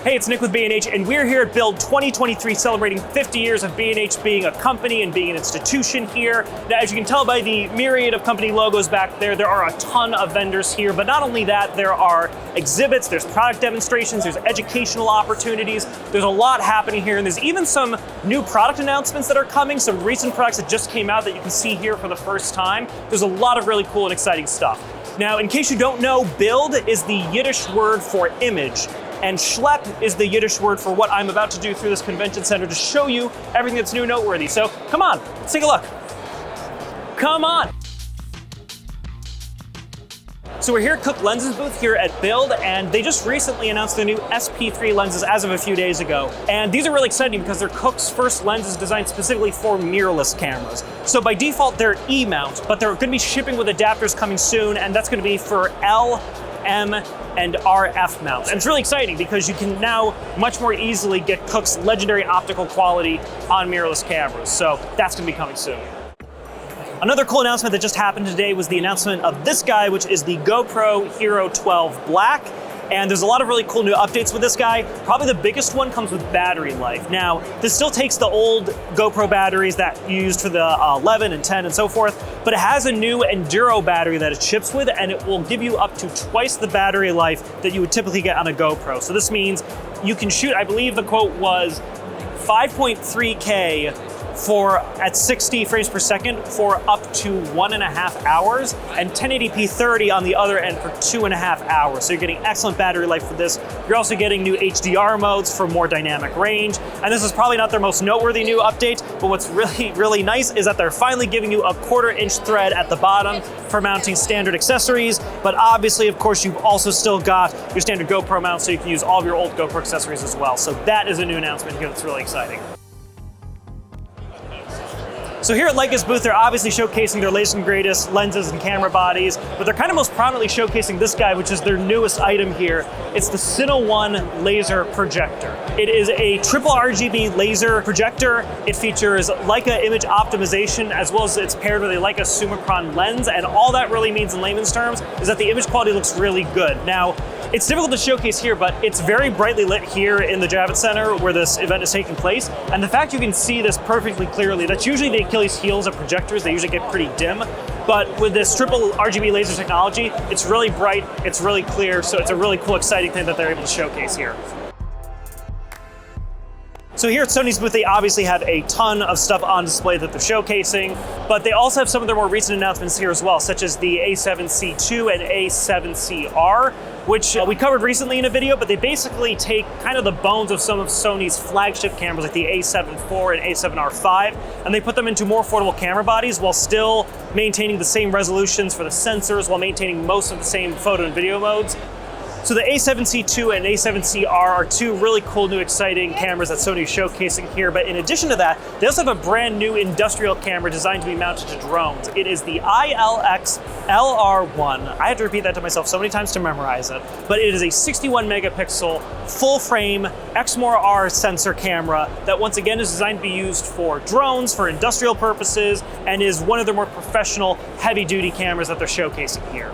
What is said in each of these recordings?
Hey, it's Nick with B&H, and we're here at Bild 2023 celebrating 50 years of B&H being a company and being an institution here. Now, as you can tell by the myriad of company logos back there, there are a ton of vendors here, but not only that, there are exhibits, there's product demonstrations, there's educational opportunities, there's a lot happening here, and there's even some new product announcements that are coming, some recent products that just came out that you can see here for the first time. There's a lot of really cool and exciting stuff. Now, in case you don't know, Bild is the Yiddish word for image. And Schlepp is the Yiddish word for what I'm about to do through this convention center to show you everything that's new and noteworthy. So come on, let's take a look. Come on. So we're here at Cooke Lenses booth here at Bild, and they just recently announced their new SP3 lenses as of a few days ago. And these are really exciting because they're Cooke's first lenses designed specifically for mirrorless cameras. So by default, they're E-mount, but they're gonna be shipping with adapters coming soon, and that's gonna be for L, M, and RF mounts. And it's really exciting because you can now much more easily get Cooke's legendary optical quality on mirrorless cameras. So that's gonna be coming soon. Another cool announcement that just happened today was the announcement of this guy, which is the GoPro Hero 12 Black. And there's a lot of really cool new updates with this guy. Probably the biggest one comes with battery life. Now, this still takes the old GoPro batteries that you used for the 11 and 10 and so forth, but it has a new Enduro battery that it ships with, and it will give you up to twice the battery life that you would typically get on a GoPro. So this means you can shoot, I believe the quote was 5.3K at 60 frames per second for up to 1.5 hours, and 1080p 30 on the other end for 2.5 hours. So you're getting excellent battery life for this. You're also getting new HDR modes for more dynamic range. And this is probably not their most noteworthy new update, but what's really nice is that they're finally giving you a 1/4-inch thread at the bottom for mounting standard accessories. But obviously, of course, you've also still got your standard GoPro mount, so you can use all of your old GoPro accessories as well. So that is a new announcement here that's really exciting. So here at Leica's booth, they're obviously showcasing their latest and greatest lenses and camera bodies, but they're kind of most prominently showcasing this guy, which is their newest item here. It's the Cine 1 laser projector. It is a triple RGB laser projector. It features Leica image optimization, as well as it's paired with a Leica Summicron lens, and all that really means in layman's terms is that the image quality looks really good. Now, it's difficult to showcase here, but it's very brightly lit here in the Javits Center where this event is taking place. And the fact you can see this perfectly clearly, that's usually the Achilles heels of projectors. They usually get pretty dim. But with this triple RGB laser technology, it's really bright, it's really clear, so it's a really cool, exciting thing that they're able to showcase here. So here at Sony's booth, they obviously have a ton of stuff on display that they're showcasing, but they also have some of their more recent announcements here as well, such as the A7C II and A7CR, which we covered recently in a video, but they basically take kind of the bones of some of Sony's flagship cameras like the A7 IV and A7R5, and they put them into more affordable camera bodies while still maintaining the same resolutions for the sensors, while maintaining most of the same photo and video modes. So the A7C II and A7CR are two really cool, new, exciting cameras that Sony is showcasing here. But in addition to that, they also have a brand new industrial camera designed to be mounted to drones. It is the ILX LR1. I had to repeat that to myself so many times to memorize it. But it is a 61 megapixel, full frame Exmor-R sensor camera that once again is designed to be used for drones, for industrial purposes, and is one of their more professional, heavy-duty cameras that they're showcasing here.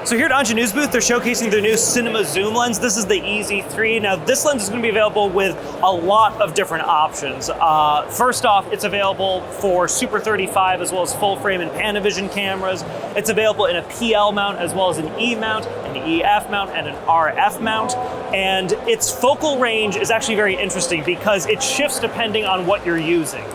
So here at Angenieux's booth, they're showcasing their new cinema zoom lens. This is the EZ3. Now this lens is going to be available with a lot of different options. First off, it's available for Super 35 as well as full frame and Panavision cameras. It's available in a PL mount as well as an E mount, an EF mount, and an RF mount. And its focal range is actually very interesting because it shifts depending on what you're using.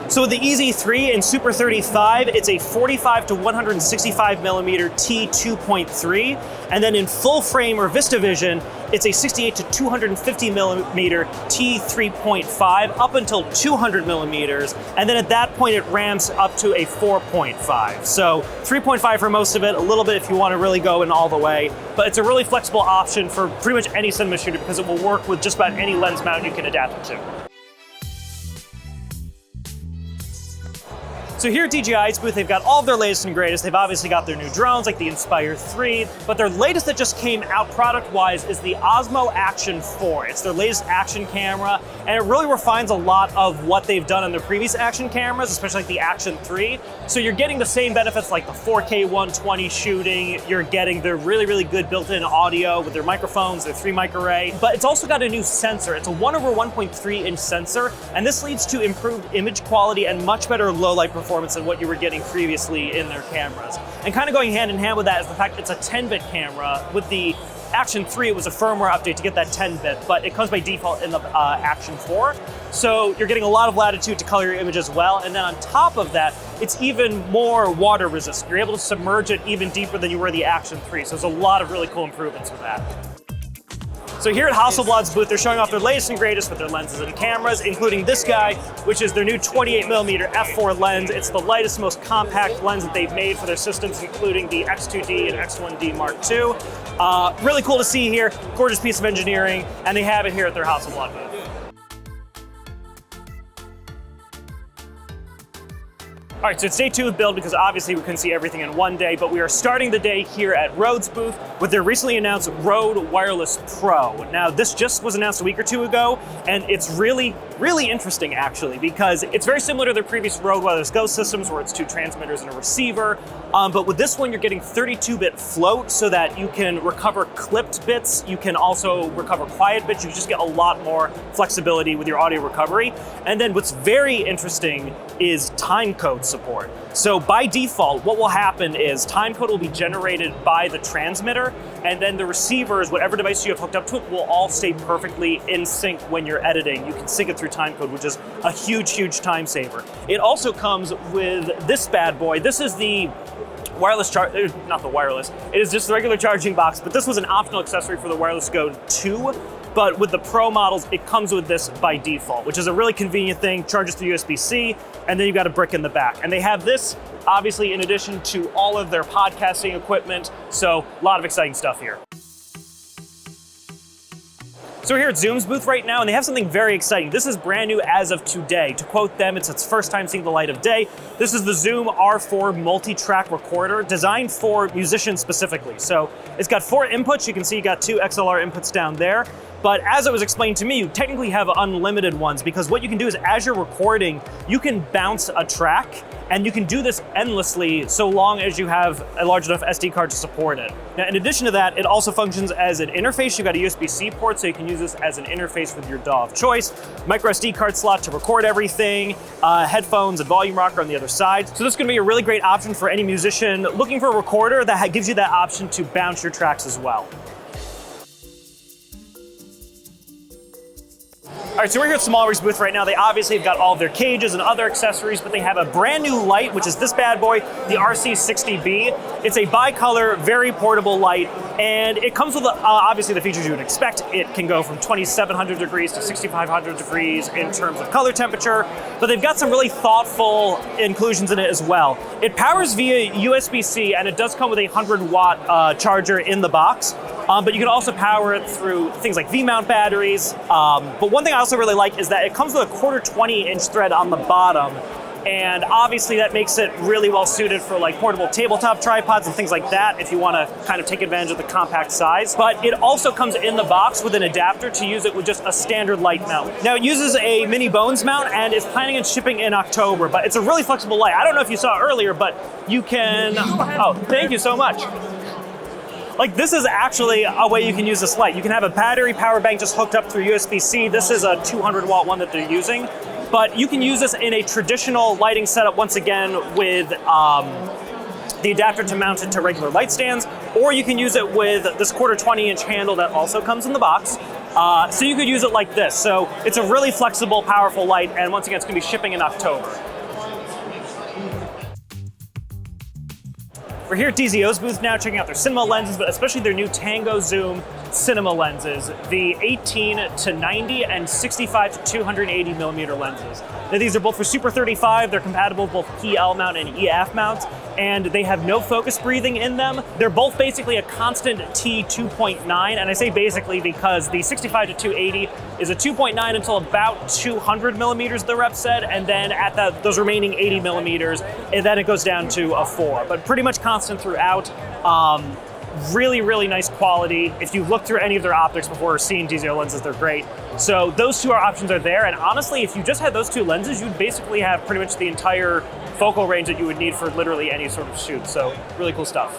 So with the EZ3 in Super 35, it's a 45 to 165 millimeter T2.3, and then in full frame or VistaVision, it's a 68 to 250 millimeter T3.5 up until 200 millimeters, and then at that point it ramps up to a 4.5. So 3.5 for most of it, a little bit if you want to really go in all the way, but it's a really flexible option for pretty much any cinema shooter because it will work with just about any lens mount you can adapt it to. So So here at DJI's booth, they've got all of their latest and greatest. They've obviously got their new drones like the Inspire 3, but their latest that just came out product-wise is the Osmo Action 4. It's their latest action camera, and it really refines a lot of what they've done on their previous action cameras, especially like the Action 3. So you're getting the same benefits like the 4K 120 shooting, you're getting the really, really good built-in audio with their microphones, their 3-mic array, but it's also got a new sensor. It's a 1/1.3-inch sensor, and this leads to improved image quality and much better low-light performance than what you were getting previously in their cameras. And kind of going hand in hand with that is the fact it's a 10-bit camera. With the Action 3, it was a firmware update to get that 10-bit, but it comes by default in the Action 4. So you're getting a lot of latitude to color your image as well. And then on top of that, it's even more water resistant. You're able to submerge it even deeper than you were the Action 3. So there's a lot of really cool improvements with that. So here at Hasselblad's booth, they're showing off their latest and greatest with their lenses and cameras, including this guy, which is their new 28mm f4 lens. It's the lightest, most compact lens that they've made for their systems, including the X2D and X1D Mark II. Really cool to see here, gorgeous piece of engineering, and they have it here at their Hasselblad booth. All right, so it's day 2 of Build because obviously we couldn't see everything in one day, but we are starting the day here at RØDE's booth with their recently announced RØDE Wireless Pro. Now, this just was announced a week or two ago, and it's really interesting actually, because it's very similar to their previous RØDE Wireless GO systems where it's 2 transmitters and a receiver, but with this one you're getting 32-bit float so that you can recover clipped bits, you can also recover quiet bits, you just get a lot more flexibility with your audio recovery. And then what's very interesting is timecode support. So by default, what will happen is timecode will be generated by the transmitter, and then the receivers, whatever device you have hooked up to it, will all stay perfectly in sync when you're editing. You can sync it through timecode, which is a huge time saver. It also comes with this bad boy. This is the wireless not the wireless, it is just the regular charging box, but this was an optional accessory for the Wireless GO II. But with the Pro models, it comes with this by default, which is a really convenient thing. Charges through USB-C, and then you've got a brick in the back. And they have this, obviously, in addition to all of their podcasting equipment. So a lot of exciting stuff here. So we're here at Zoom's booth right now, and they have something very exciting. This is brand new as of today. To quote them, it's its first time seeing the light of day. This is the Zoom R4 MultiTrak recorder, designed for musicians specifically. So it's got 4 inputs. You can see you got 2 XLR inputs down there. But as it was explained to me, you technically have unlimited ones, because what you can do is as you're recording, you can bounce a track, and you can do this endlessly so long as you have a large enough SD card to support it. Now, in addition to that, it also functions as an interface. You've got a USB-C port, so you can use this as an interface with your DAW of choice, micro SD card slot to record everything, headphones and volume rocker on the other side. So this is gonna be a really great option for any musician looking for a recorder that gives you that option to bounce your tracks as well. All right, so we're here at SmallRig's booth right now. They obviously have got all of their cages and other accessories, but they have a brand new light, which is this bad boy, the RC60B. It's a bicolor, very portable light, and it comes with obviously the features you would expect. It can go from 2700 degrees to 6500 degrees in terms of color temperature, but they've got some really thoughtful inclusions in it as well. It powers via USB-C, and it does come with a 100-watt charger in the box. But you can also power it through things like V-mount batteries. But one thing I also really like is that it comes with a 1/4-20-inch thread on the bottom. And obviously that makes it really well suited for like portable tabletop tripods and things like that if you want to kind of take advantage of the compact size. But it also comes in the box with an adapter to use it with just a standard light mount. Now it uses a mini Bones mount and is planning on shipping in October, but it's a really flexible light. I don't know if you saw earlier, but you can, oh, thank you so much. Like, this is actually a way you can use this light. You can have a battery power bank just hooked up through USB-C. This is a 200-watt one that they're using. But you can use this in a traditional lighting setup, once again, with the adapter to mount it to regular light stands, or you can use it with this 1/4-20-inch handle that also comes in the box. So you could use it like this. So it's a really flexible, powerful light, and once again, it's gonna be shipping in October. We're here at DZO's booth now, checking out their cinema lenses, but especially their new Tango Zoom cinema lenses, the 18-90 and 65-280 millimeter lenses. Now, these are both for Super 35. They're compatible with both PL mount and EF mounts, and they have no focus breathing in them. They're both basically a constant T2.9, and I say basically because the 65-280 is a 2.9 until about 200 millimeters, the rep said, and then at those remaining 80 millimeters, and then it goes down to a 4, but pretty much constant throughout. Really, really nice quality. If you look through any of their optics before seeing DJI lenses, they're great. So those two options are there, and honestly, if you just had those two lenses, you'd basically have pretty much the entire focal range that you would need for literally any sort of shoot. So really cool stuff.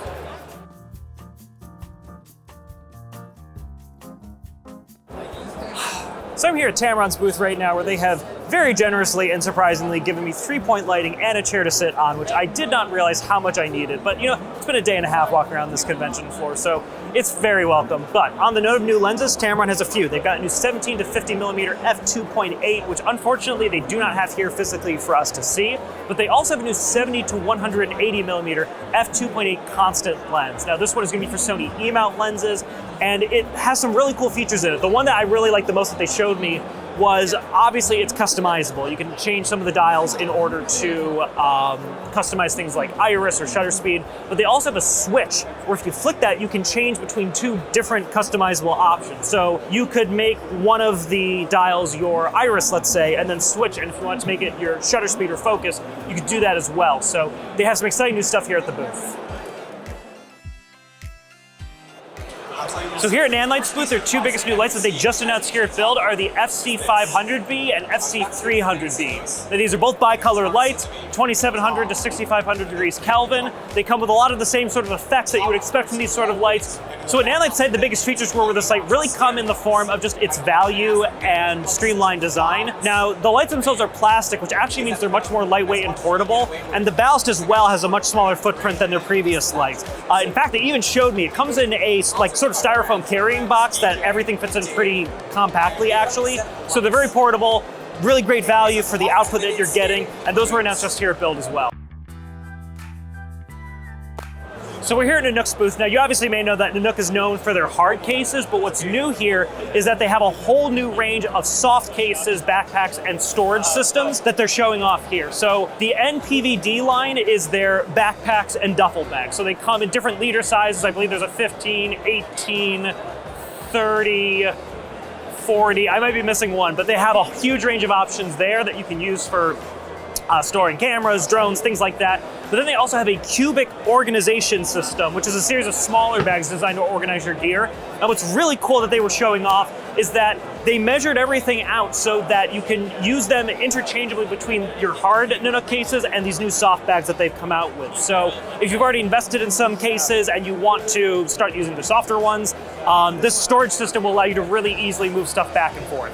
So I'm here at Tamron's booth right now, where they have very generously and surprisingly given me 3-point lighting and a chair to sit on, which I did not realize how much I needed. But you know, it's been a day and a half walking around this convention floor, so it's very welcome. But on the note of new lenses, Tamron has a few. They've got a new 17 to 50 millimeter f2.8, which unfortunately they do not have here physically for us to see. But they also have a new 70 to 180 millimeter f2.8 constant lens. Now this one is going to be for Sony E-mount lenses, and it has some really cool features in it. The one that I really liked the most that they showed me was obviously it's customizable. You can change some of the dials in order to customize things like iris or shutter speed, but they also have a switch where if you flick that, you can change between two different customizable options. So you could make one of the dials your iris, let's say, and then switch, and if you want to make it your shutter speed or focus, you could do that as well. So they have some exciting new stuff here at the booth. So here at Nanlite's booth, their two biggest new lights that they just announced here at Bild are the FC500B and FC300B. Now, these are both bicolor lights, 2700 to 6500 degrees Kelvin. They come with a lot of the same sort of effects that you would expect from these sort of lights. So what Nanlite said the biggest features were with this light really come in the form of just its value and streamlined design. Now, the lights themselves are plastic, which actually means they're much more lightweight and portable, and the ballast as well has a much smaller footprint than their previous lights. In fact, they even showed me it comes in a like sort of styrofoam carrying box that everything fits in pretty compactly, actually. So they're very portable, really great value for the output that you're getting, and those were announced just here at Bild as well. So we're here at Nanuk's booth. Now, you obviously may know that Nanuk is known for their hard cases, but what's new here is that they have a whole new range of soft cases, backpacks, and storage systems that they're showing off here. So the NPVD line is their backpacks and duffel bags. So they come in different liter sizes. I believe there's a 15, 18, 30, 40. I might be missing one, but they have a huge range of options there that you can use for storing cameras, drones, things like that. But then they also have a cubic organization system, which is a series of smaller bags designed to organize your gear. And what's really cool that they were showing off is that they measured everything out so that you can use them interchangeably between your hard Nanuk cases and these new soft bags that they've come out with. So if you've already invested in some cases and you want to start using the softer ones, this storage system will allow you to really easily move stuff back and forth.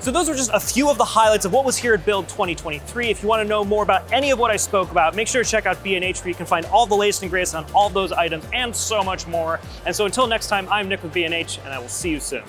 So those were just a few of the highlights of what was here at Bild 2023. If you want to know more about any of what I spoke about, make sure to check out B&H, where you can find all the latest and greatest on all those items and so much more. And so until next time, I'm Nick with B&H, and I will see you soon.